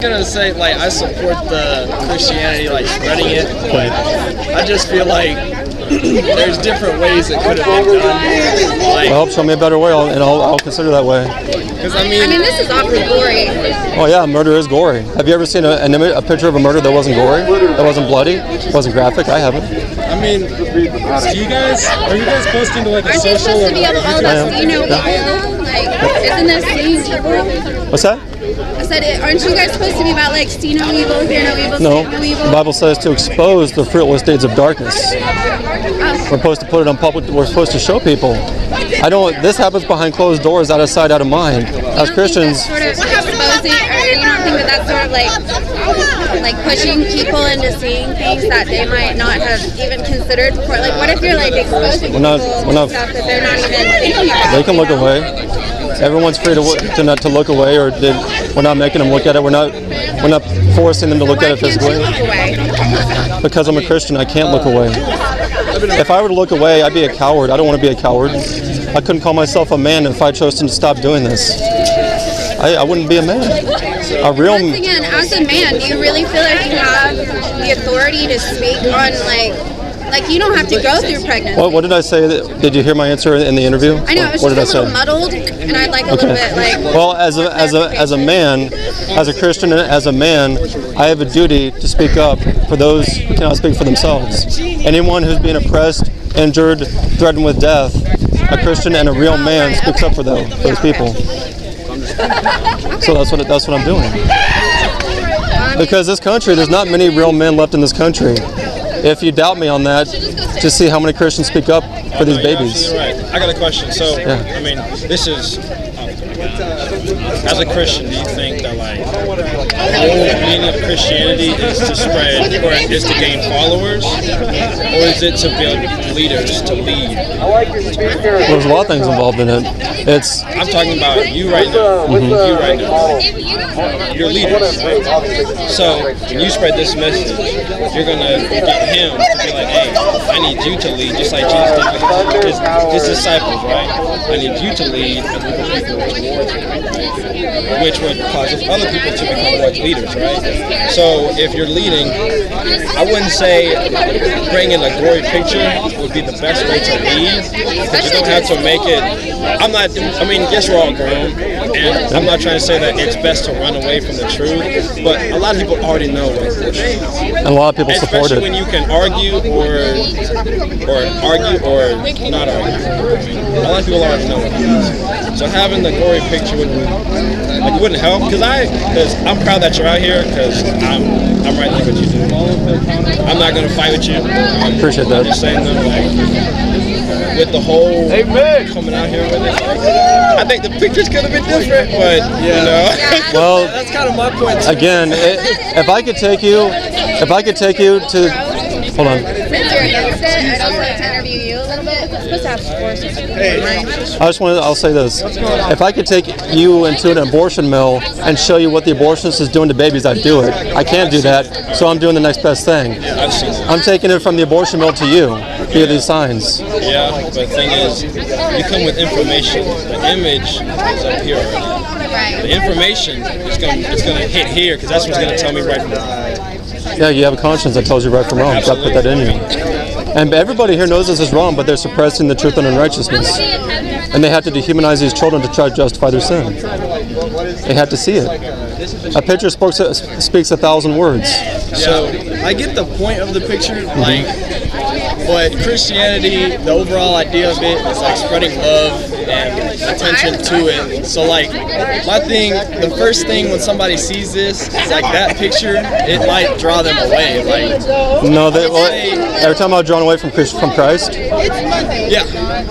Gonna say like I support the Christianity like spreading it, but I just feel like there's different ways it could have been done. Like, well, show me a better way, and I'll consider that way. Because I mean, this is awfully gory. Oh yeah, murder is gory. Have you ever seen a picture of a murder that wasn't gory, that wasn't bloody, wasn't graphic? I haven't. I mean, are you guys posting to like a Aren't they social? supposed to be able to all about see no evil? Like, isn't that seeing evil? What's that? I said, aren't you guys supposed to be about like see no evil, hear no evil, No. say no evil? The Bible says to expose the fruitless deeds of darkness. We're supposed to put it on public. We're supposed to show people. This happens behind closed doors, out of sight, out of mind. As Christians, Sort of exposing, or you don't think that that's sort of like pushing people into seeing things that they might not have even considered before? Like, what if you're like exposing people to stuff that they're not even thinking about? they can look away. Everyone's free to not to look away, or we're not making them look at it. We're not forcing them to look at it physically. Why can't you look away? Because I'm a Christian, I can't look away. If I were to look away, I'd be a coward. I don't want to be a coward. I couldn't call myself a man if I chose to stop doing this. I wouldn't be a man. A real. Once again, as a man, do you really feel like you have the authority to speak on like you don't have to go through pregnancy? What did I say? Did you hear my answer in the interview? I know, it was what just did a little muddled, and I'd like a little bit like. Well, as a man, as a Christian, and as a man, I have a duty to speak up for those who cannot speak for themselves. Anyone who's being oppressed, injured, threatened with death, a Christian and a real man speaks up for those people. So that's what I'm doing. Because this country, there's not many real men left in this country. If you doubt me on that, just see how many Christians speak up for these babies. Right. I got a question. So, I mean, this is, as a Christian, do you think that like the whole meaning of Christianity is to spread, or is to gain followers, or is it to build leaders, to lead? There's a lot of things involved in it. I'm talking about you right now. You right now. You're leaders. So when you spread this message, you're gonna get him to be like, hey, I need you to lead, just like Jesus did with his disciples, right? I need you to lead a group of people towards me, which would cause other people to become more leaders, right? So if you're leading, I wouldn't say bringing a gory picture would be the best way to lead, because you don't have to make it. Yes, we're all grown, and I'm not trying to say that it's best to run away from the truth, but a lot of people already know what it is. And a lot of people support it. Especially when you can argue or not argue. A lot of people already know what it is. So having the gory picture wouldn't help, because I'm proud that you're out here, because I'm right there with you. I'm not gonna fight with you. I appreciate that. I'm just saying that, with the whole coming out here with it, I think the pictures could have been different, but you know. Well, that's kind of my point too. Again, if I could take you to, hold on. Since you're against it, I'd also like to interview you a little bit. It's supposed to have scores. I'll say this. If I could take you into an abortion mill and show you what the abortionist is doing to babies, I'd do it. I can't do that, so I'm doing the next best thing. I'm taking it from the abortion mill to you via these signs. Yeah, but the thing is, you come with information. The image is up here already. The information is gonna hit here, because that's what's gonna tell me right from wrong. Yeah, you have a conscience that tells you right from wrong. You've got to put that in you. And everybody here knows this is wrong, but they're suppressing the truth and unrighteousness. And they have to dehumanize these children to try to justify their sin. They have to see it. A picture speaks 1,000 words. So I get the point of the picture, but Christianity, the overall idea of it is like spreading love and attention to it. So the first thing when somebody sees this is like that picture, it might draw them away. No, every time I'm drawn away from Christ. Yeah.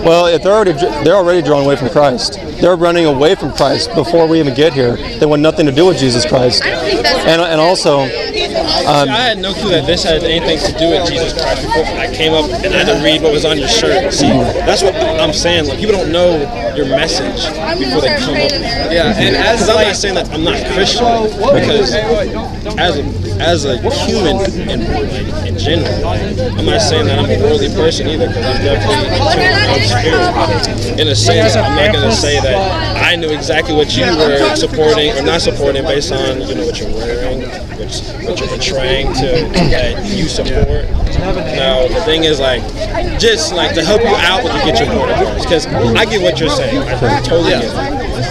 Well, if they're already drawn away from Christ. They're running away from Christ before we even get here. They want nothing to do with Jesus Christ. I don't think that's and also, I had no clue that this had anything to do with Jesus Christ before I came up and I had to read what was on your shirt. See, that's what I'm saying. Like, people don't know your message before they come up. Yeah, and as I'm not saying that I'm not Christian, because as a human in general, I'm not saying that I'm a worldly person either, because I'm definitely in tune with spirit. In a sense, I'm not going to say that I knew exactly what you were supporting or not supporting based on what you're wearing, what you're portraying that you support. No, the thing is just to help you out when you get your point across, because I get what you're saying. I totally get it.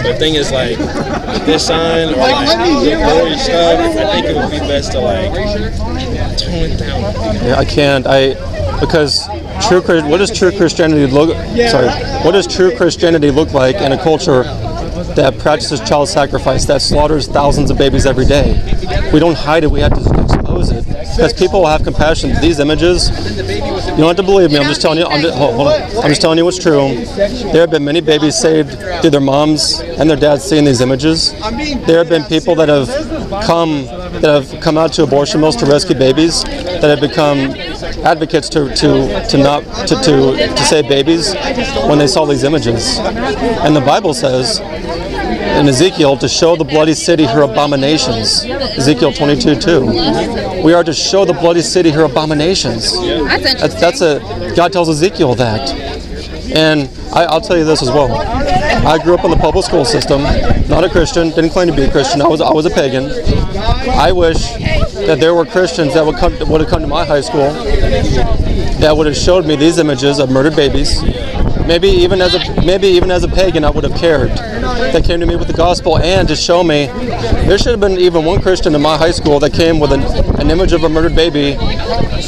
But the thing is this sign or the glory stuff, I think it would be best to tone it down. Yeah, I can't. Because what does true Christianity look? Sorry, what does true Christianity look like in a culture that practices child sacrifice, that slaughters thousands of babies every day? We don't hide it. We have to expose it, because people will have compassion. These images, you don't have to believe me. I'm just telling you. I'm just telling you what's true. There have been many babies saved through their moms and their dads seeing these images. There have been people that have come out to abortion mills to rescue babies, that have become advocates to save babies when they saw these images. And the Bible says in Ezekiel to show the bloody city her abominations. Ezekiel 22:2. We are to show the bloody city her abominations. God tells Ezekiel that. And I'll tell you this as well. I grew up in the public school system, not a Christian, didn't claim to be a Christian. I was a pagan. I wish that there were Christians that would have come to my high school that would have showed me these images of murdered babies. Maybe even as a pagan, I would have cared. That came to me with the gospel, and to show me there should have been even one Christian in my high school that came with an image of a murdered baby.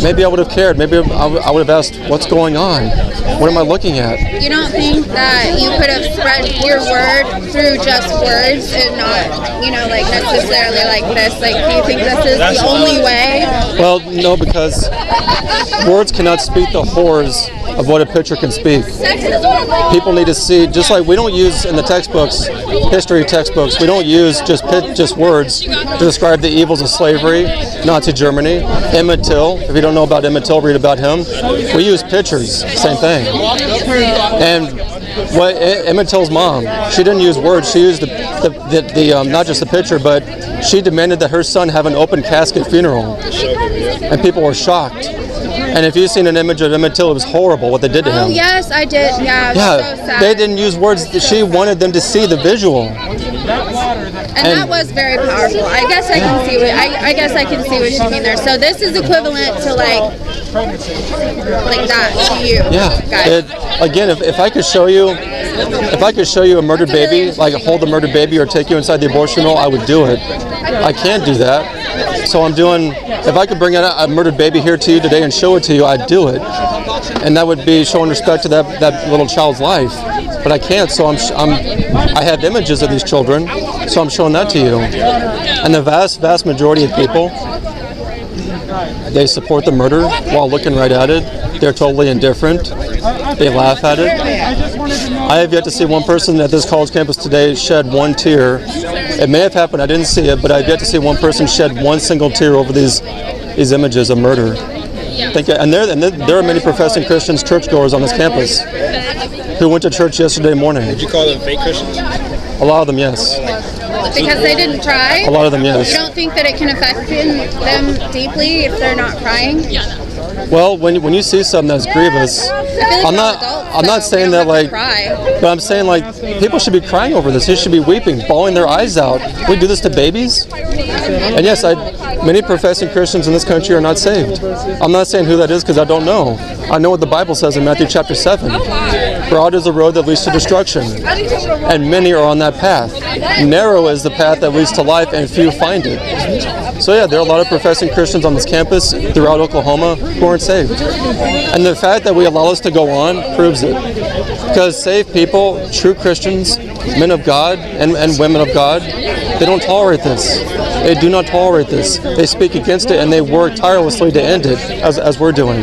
Maybe I would have cared. Maybe I would have asked, what's going on? What am I looking at? You don't think that you could have spread your word through just words and not, necessarily like this? Do you think this is the only way? Well, no, because words cannot speak the horrors of what a picture can speak. People need to see, just like we don't use in the textbooks, history textbooks, we don't use just words to describe the evils of slavery, Nazi Germany, Emmett Till. If you don't know about Emmett Till, read about him. We use pictures, same thing. And what Emmett Till's mom, she didn't use words. She used the not just the picture, but she demanded that her son have an open casket funeral, and people were shocked. And if you've seen an image of Emmett Till, it was horrible what they did to him. Oh yes, I did. Yeah. Yeah, so sad. They didn't use words. She wanted them to see the visual. And that was very powerful. I guess I can see what you mean there. So this is equivalent to like that to you. Yeah. Again, if I could show you a murdered baby, like hold a murdered baby or take you inside the abortion mill, I would do it. I can't do that. So if I could bring a murdered baby here to you today and show it to you, I'd do it. And that would be showing respect to that little child's life. But I can't, so I have images of these children, so I'm showing that to you. And the vast majority of people, they support the murder while looking right at it. They're totally indifferent. They laugh at it. I have yet to see one person at this college campus today shed one tear. It may have happened, I didn't see it, but I've yet to see one person shed one single tear over these images of murder. And there are many professing Christians, churchgoers on this campus who went to church yesterday morning. Would you call them fake Christians? A lot of them, yes. Because they didn't cry? A lot of them, yes. You don't think that it can affect them deeply if they're not crying? Well, when you see something that's grievous, I'm not saying that but I'm saying people should be crying over this. They should be weeping, bawling their eyes out. We do this to babies? And yes, many professing Christians in this country are not saved. I'm not saying who that is because I don't know. I know what the Bible says in Matthew chapter 7. Broad is the road that leads to destruction, and many are on that path. Narrow is the path that leads to life, and few find it. So yeah, there are a lot of professing Christians on this campus throughout Oklahoma who aren't saved. And the fact that we allow this to go on proves it. Because saved people, true Christians, men of God and women of God, they don't tolerate this. They do not tolerate this. They speak against it, and they work tirelessly to end it, as we're doing.